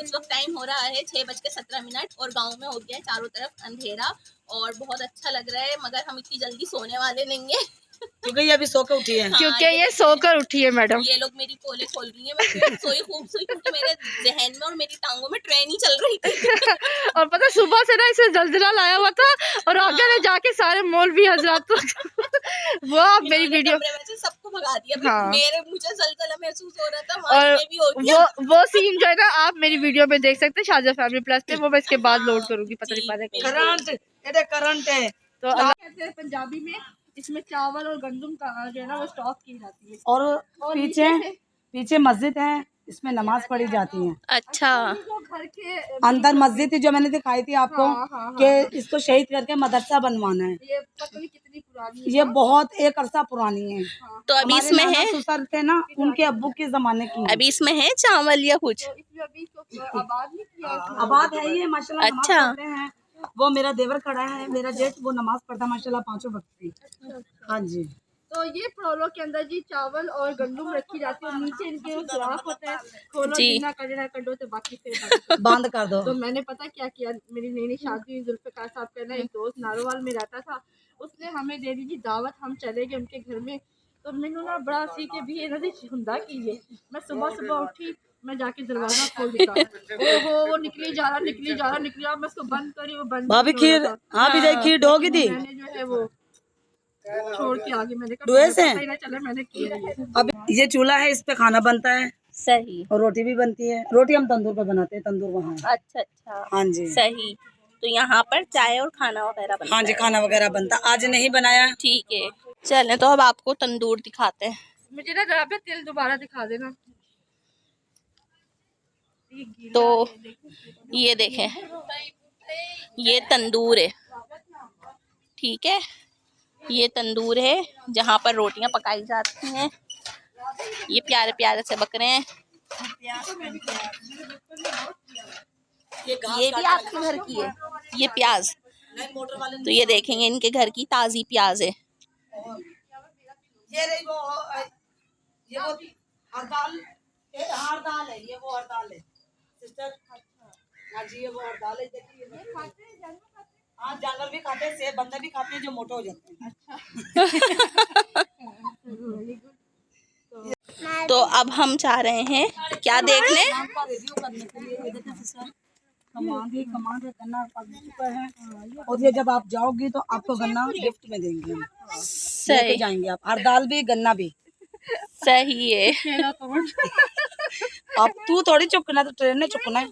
इस वक्त टाइम हो रहा है 6:17 और गांव में हो गया है चारों तरफ अंधेरा और बहुत अच्छा लग रहा है, मगर हम इतनी जल्दी सोने वाले नहीं है क्योंकि ये अभी सो के उठी है। हाँ, क्योंकि ये सोकर उठी है मैडम। ये लोग मेरी पोले खोल रही है, मैं खूब सोई क्योंकि मेरे जहन में और मेरी टांगों में ट्रेन ही चल रही थी और पता सुबह से ना इसे जलजला लाया हुआ था और आगे ने जाके सारे मौलवी हजरात वो आप मेरी वीडियो में सबको भगा दिया। हाँ। मुझे जलजला महसूस हो रहा था, और भी हो गया। वो सीन जो है ना आप मेरी वीडियो में देख सकते हैं शाहजहां फैमिली प्लस पे, वो मैं इसके बाद लोड करूंगी। पता नहीं पाने करंट है तो अल्लाह कहते हैं पंजाबी में, इसमें चावल और गंदम का जो है ना वो स्टॉक की जाती है। और पीछे मस्जिद है, इसमें नमाज पढ़ी जाती है। अच्छा, घर के अंदर मस्जिद थी जो मैंने दिखाई थी आपको कि इसको शहीद करके मदरसा बनवाना है। ये पता नहीं कितनी पुरानी है, ये बहुत एक अरसा पुरानी है। तो अभी इसमें है ससुर थे ना, उनके अब्बू के जमाने की। अभी इसमें है चावल या कुछ अभी तो आबाद नहीं किया। आबाद है ये माशाल्लाह। अच्छा। नमाज पढ़ते हैं। वो मेरा देवर खड़ा है, मेरा जेठ, वो नमाज पढ़ता माशाल्लाह 5 वक्त की। हाँ जी। तो ये प्रोलो के अंदर जी चावल और गंदम रखी जाती है और नीचे इनके सुराख होता है, खोलो जितना करना करो तो बाकी फिर बंद कर दो। तो मैंने पता क्या किया, मेरी नई नई शादी हुई, जुल्फ़िकार साहब का ना एक दोस्त नारोवाल में रहता था, उसने हमें दे दी थी दावत, हम चले गए उनके घर में। तो मैंने ना बड़ा सी के भी हुंदा कीजिए, मैं सुबह सुबह उठी, मैं जाके दरवाजा खोल दिया, ओहो वो निकली जा रहा, मैं उसको बंद करी, वो बंद भाभी खीर, हाँ भी खीर डोगी थी। मैंने जो है वो छोड़ के आगे, मैंने दुए से चले मैंने किया ये। अब ये चूल्हा है, इस पे खाना बनता है। सही। और रोटी भी बनती है। रोटी हम तंदूर पे बनाते हैं, तंदूर वहाँ है। अच्छा हाँ जी। सही। तो यहाँ पर चाय और खाना वगैरह बनता हाँ जी, खाना वगैरह बनता। आज नहीं बनाया। ठीक है, चलें तो अब आपको तंदूर दिखाते हैं। मुझे ना जरा पे तेल दोबारा दिखा देना। तो ये देखें, ये तंदूर है, ठीक है, ये तंदूर है जहाँ पर रोटियां पकाई जाती हैं। ये प्यारे प्यारे से बकरे हैं। ये भी आपके घर की है, ये प्याज। तो ये देखेंगे इनके घर की ताजी प्याज है। ये रही वो हरदाल है, ये वो हरदाल है सिस्टर। हाँ जी, ये वो हरदाल है। देखिए हाँ, जानवर भी खाते हैं, सेब बंदर भी खाते हैं जो मोटे हो जाते हैं। तो अब हम चाह रहे हैं क्या देखने, कमान गन्ना पक चुका है और ये जब आप जाओगी तो आपको गन्ना गिफ्ट में देंगे हम। सही जाएंगे आप, हरदाल भी गन्ना भी। सही है। अब तू थोड़ी चुकना, तो ट्रेन ने चुकना है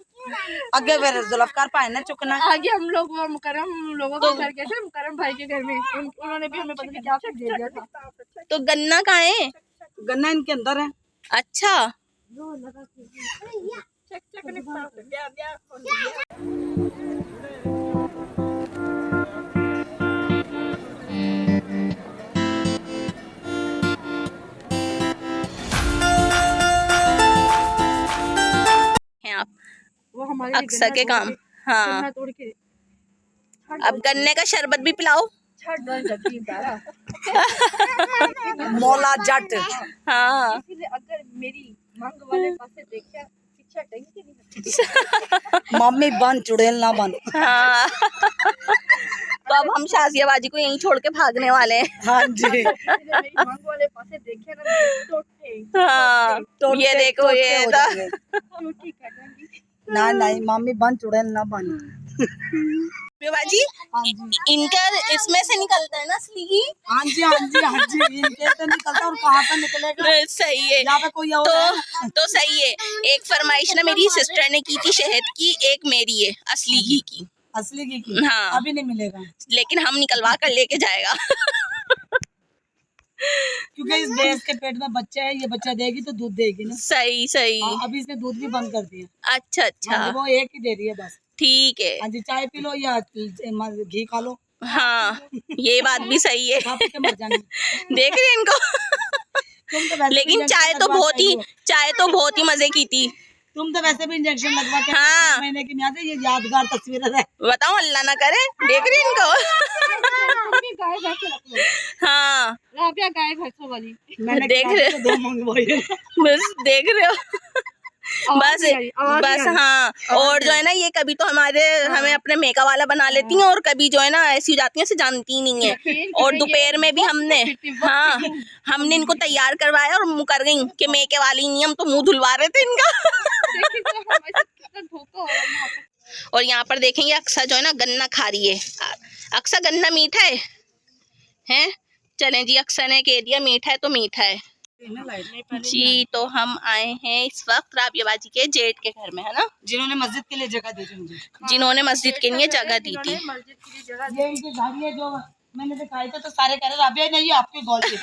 आगे, फिर जुल्फ़िकार भाई ने चुकना है आगे। हम लोग वो मुकरम लोगों के घर गए थे, मुकरम भाई के घर में, उन्होंने भी हमें पता नहीं क्या फेंक दे दिया था। तो गन्ना कहाँ है? गन्ना इनके अंदर है। अच्छा, हैं आप वो हमारे अक्सर के काम। हाँ, तोड़ के अब गन्ने का शरबत भी पिलाओ। मौला जट। हाँ अगर मेरी मांग वाले पासे देखा शिक्षा टंकी नहीं मम्मी बन चुड़ैल ना बन। हाँ तो अब हम शाजियाबाजी को यहीं छोड़ के भागने वाले हैं। हाँ जी। मेरी मांग वाले पासे देखे ना टोटे। हाँ ये देखो ये ना नहीं, मम्मी बन चुड़ैल ना बन। बाजी इनका इसमें से निकलता है ना असली घी। हाँ जी हाँ जी हाँ जी, इनके तो निकलता और कहाँ पर निकलेगा। सही है। यहाँ पे कोई और है? तो सही है। एक फरमाइश ना मेरी सिस्टर ने की थी शहद की, एक मेरी है असली घी की। असली घी की हाँ। अभी नहीं मिलेगा, लेकिन हम निकलवा कर लेके जाएगा। क्योंकि इस भैंस के पेट में बच्चा है, ये बच्चा देगी तो दूध देगी ना। सही सही। हाँ, अभी इसने दूध भी बंद कर दिया। अच्छा अच्छा। हाँ, वो एक ही दे रही है बस। ठीक है। हाँ जी, चाय पी लो या घी खा लो। हाँ ये बात भी सही है। खा पी के मर जाना। देख रहे हैं इनको। तुम तो वैसे लेकिन भी चाय तो बहुत ही मजे की थी। तुम तो वैसे भी इंजेक्शन लगवा के हाँ। महीने की नहीं आती, ये यादगार तस्वीर है। बताओ अल्लाह ना करे। देख रहे हैं इनको। गाय भैंस रख लो। हाँ राबिया गाय भैंसों वाली। मैंने देख रहे तो 2 मंगवाई है। बस देख रहे हो। बस हाँ। और जो है ना ये कभी तो हमें अपने मेका वाला बना लेती हैं, और कभी जो है ना ऐसी हो जाती हैं ऐसे जानती ही नहीं है। और दोपहर में भी हमने इनको तैयार करवाया और मुँह कर गई कि मेके वाली नहीं, हम तो मुंह धुलवा रहे थे इनका। और यहाँ पर देखेंगे अक्सा जो है ना गन्ना खा रही है। अक्सा गन्ना मीठा है हैं? चलें जी, अक्सा ने कह दिया मीठा है तो मीठा है जी। तो हम आए हैं इस वक्त राबिया बाजी के जेठ के घर में, है ना, जिन्होंने मस्जिद के लिए जगह दी थी मुझे। जिन्होंने मस्जिद के लिए जगह दी थी। ये इनकी गाड़ी है जो मैंने दिखाई थी, तो सारे कह रहे राबिया नहीं आपकी गाड़ी।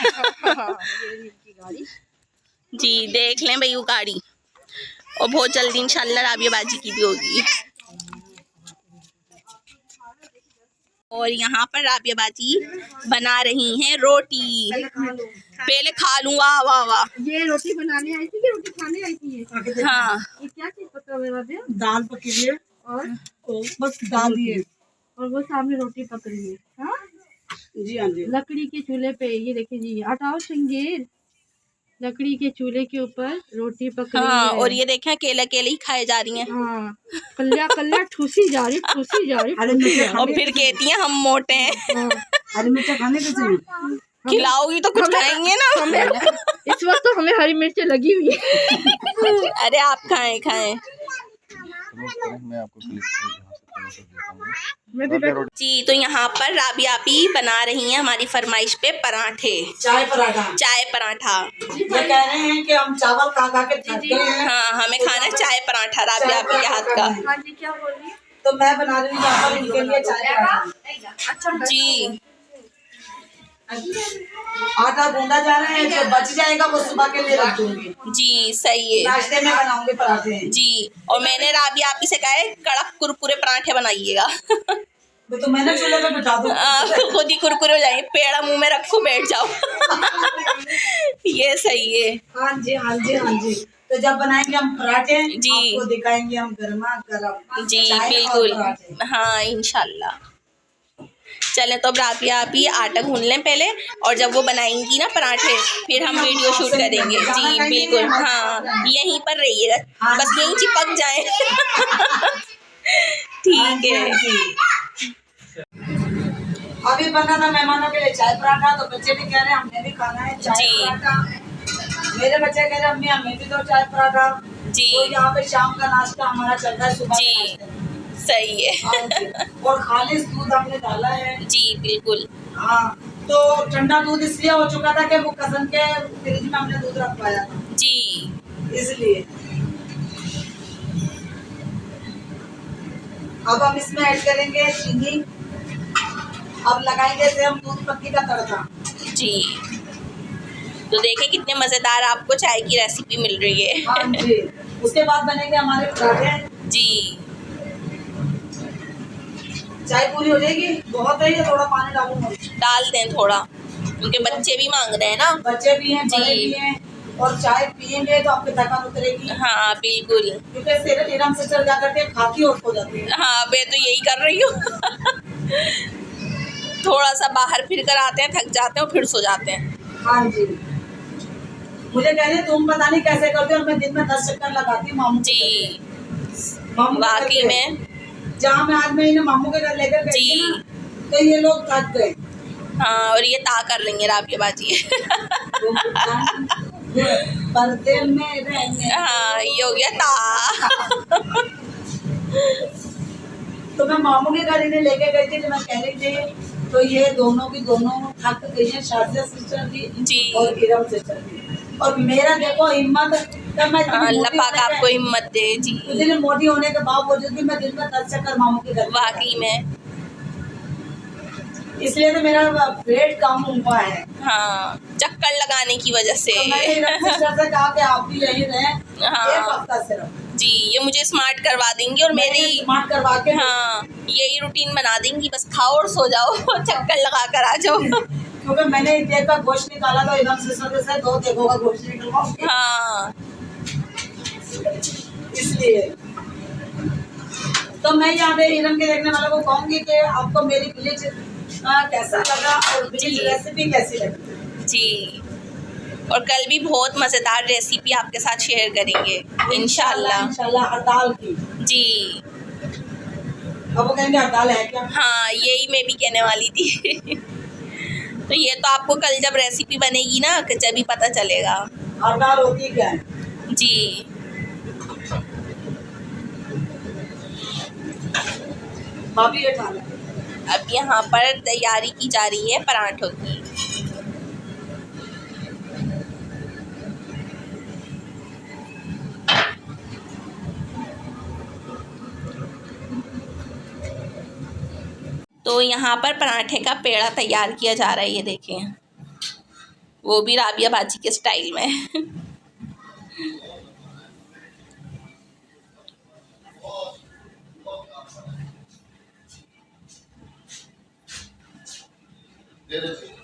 जी देख लें भाई वो गाड़ी, और बहुत जल्दी इंशाल्लाह राबिया बाजी की भी होगी। और यहाँ पर राबिया बाजी बना रही हैं रोटी। पहले खा लूँ। वाह वाह वाह। ये रोटी बनाने आई थी कि रोटी खाने आई थी? हाँ ये क्या चीज पता है राबिया? दाल पकी हुई है और बस दाल ही है, और वो सामने रोटी पक रही है। हाँ जी हाँ जी। लकड़ी के चूल्हे पे, ये देखिए जी, हटाओ श्रृंगेर, लकड़ी के चूल्हे के ऊपर रोटी पक रही हाँ। है। और ये देखें अकेले अकेले ही खाए जा रही हैं। हाँ, कल्ला कल्ला ठूसी जा रही। और फिर कहती हैं हम मोटे हैं। हाँ। हरी मिर्चा खाने के चाहिए, खिलाओगी तो कुछ खाएंगे ना। इस वक्त तो हमें हरी मिर्च लगी हुई है। अरे आप खाएं खाएं मैं आपको जी। तो यहाँ पर राबिया आपी बना रही हैं हमारी फरमाइश पे पराठे, चाय पराठा। ये कह रहे हैं कि हम चावल खा खा के थक गए हैं, हाँ हमें खाना है चाय पराठा राबिया आपी के हाथ का। हाँ जी, क्या बोल रही है? तो मैं बना रही हूँ यहाँ पर इनके लिए चाय पराठा। अच्छा जी आटा गूंदा जा रहा है, जो बच जाएगा वो सुबह के लिए रख दूंगी, जी सही है नाश्ते में बनाऊंगी पराठे। जी। और मैंने राबिया आपी से कहा है कड़क कुरकुरे पराठे बनाइएगा। तो मैंने चूल्हे पे बिठा दूँ, खुद ही कुरकुरे हो जाएंगे, पेड़ा मुंह में रखो बैठ जाओ। ये सही है। हाँ जी हाँ जी हाँ जी। तो जब बनाएंगे हम पराठे जी। आपको दिखाएंगे हम गर्मा गर्म जी चाय और बिल्कुल। पराठे। हाँ इंशाल्लाह। चलें तो अब राबिया आप ही आटा गूंद लें पहले, और जब वो बनाएंगी ना पराठे फिर हम वीडियो शूट करेंगे। जी बिल्कुल। हाँ यहीं पर रहिएगा, बस यहीं चिपक जाए। ठीक है। अभी बना था मेहमानों के लिए चाय पराठा, तो बच्चे भी कह रहे हैं हमने भी खाना है चाय जी। पराठा। मेरे बच्चे कह रहे हैं अम्मी हमें भी दो चाय पराठा। जी तो यहाँ पे शाम का नाश्ता हमारा चल रहा है, सुबह जी। के नाश्ते में। सही है। हाँ जी। और खालिश दूध हमने डाला है। जी बिल्कुल। हाँ, तो ठंडा दूध इसलिए हो चुका था कि वो कसन के फ्रिज में हमने दूध रखवाया था, जी इसलिए। अब हम इसमें ऐड करेंगे चीनी। अब लगाएंगे इसे हम दूध पत्ती का तड़का। जी। तो देखिए कितने मजेदार आपको चाय की रेसिपी मिल रही है। हाँ जी। उसके बाद बनेंगे हमारे पराठे। जी। चाय पूरी हो जाएगी, बहुत है, थोड़ा पानी डालूंगा। डाल दें थोड़ा, क्योंकि बच्चे भी मांग रहे हैं ना। बच्चे भी हैं, बड़े जी। भी हैं, और चाय पियेंगे तो आपकी थकान उतरेगी। हाँ बिल्कुल। क्योंकि इरम सिस्टर जा करके खाती और हो जाती है। हाँ मैं तो यही कर रही हूँ। थोड़ा सा बाहर फिर कर आते हैं, थक जाते हैं और फिर सो जाते हैं। हाँ जी। मुझे कह रहे तुम पता नहीं कैसे करते हो, और मैं दिन में 10 चक्कर लगाती हूँ मामू जी मामू के घर वाकई पे। में। जहाँ मैं आज मैं इन्हें मामू के घर लेकर गई थी ना, तो ये लोग थक गए। हाँ और ये ता कर लेंगे राबिया बाजी। पर्दे में रहने। हाँ ये हो गया ता। तो मैं मामू के घर इन्हें लेके गई थी, तो मैं कह रही थी तो ये दोनों की दोनों थक गई है, शाजिया सिस्टर जी। की और इरम सिस्टर की। और मेरा देखो हिम्मत, तब मैं इतनी अल्लाह मोटी पाक होने आपको के- हिम्मत दे जी। इतनी मोटी होने के बावजूद भी मैं दिन में 10 चक्कर मामू के घर वाकई में इसलिए तो मेरा वेट कम हुआ है। हाँ, चक्कर लगाने की वजह से। तो मैंने इरम सिस्टर से कहा कि आप भी यहीं रहें हाँ। 1 हफ्ता सिर्फ, जी, ये मुझे स्मार्ट करवा देंगी और मेरी स्मार्ट करवा के हाँ यही रूटीन बना देंगी, बस खाओ और सो जाओ चक्कर लगा कर आ जाओ। क्योंकि मैंने एक का गोश्त निकाला तो इरम सिस्टर से 2 देखो का गोश्त निकलवाओ, हाँ इसलिए तो मैं यहाँ पे इरम के देखने वालों को कहूँगी कि आपको मेरी विलेज कैसा लगा और विलेज रेसिपी कैसी लगी। जी, और कल भी बहुत मज़ेदार रेसिपी आपके साथ शेयर करेंगे इंशाल्लाह। इंशाल्लाह हड़ताल की। जी अब वो कहेंगे हड़ताल है क्या? हाँ, यही मैं भी कहने वाली थी। तो ये तो आपको कल जब रेसिपी बनेगी ना कि जब ही पता चलेगा। हड़ताल होती क्या है? जी, भाभी ये खाना अब यहाँ पर तैयारी की जा रही है पराठों की। तो यहाँ पर पराठे का पेड़ा तैयार किया जा रहा है, ये देखें, वो भी राबिया बाजी के स्टाइल में। दे देते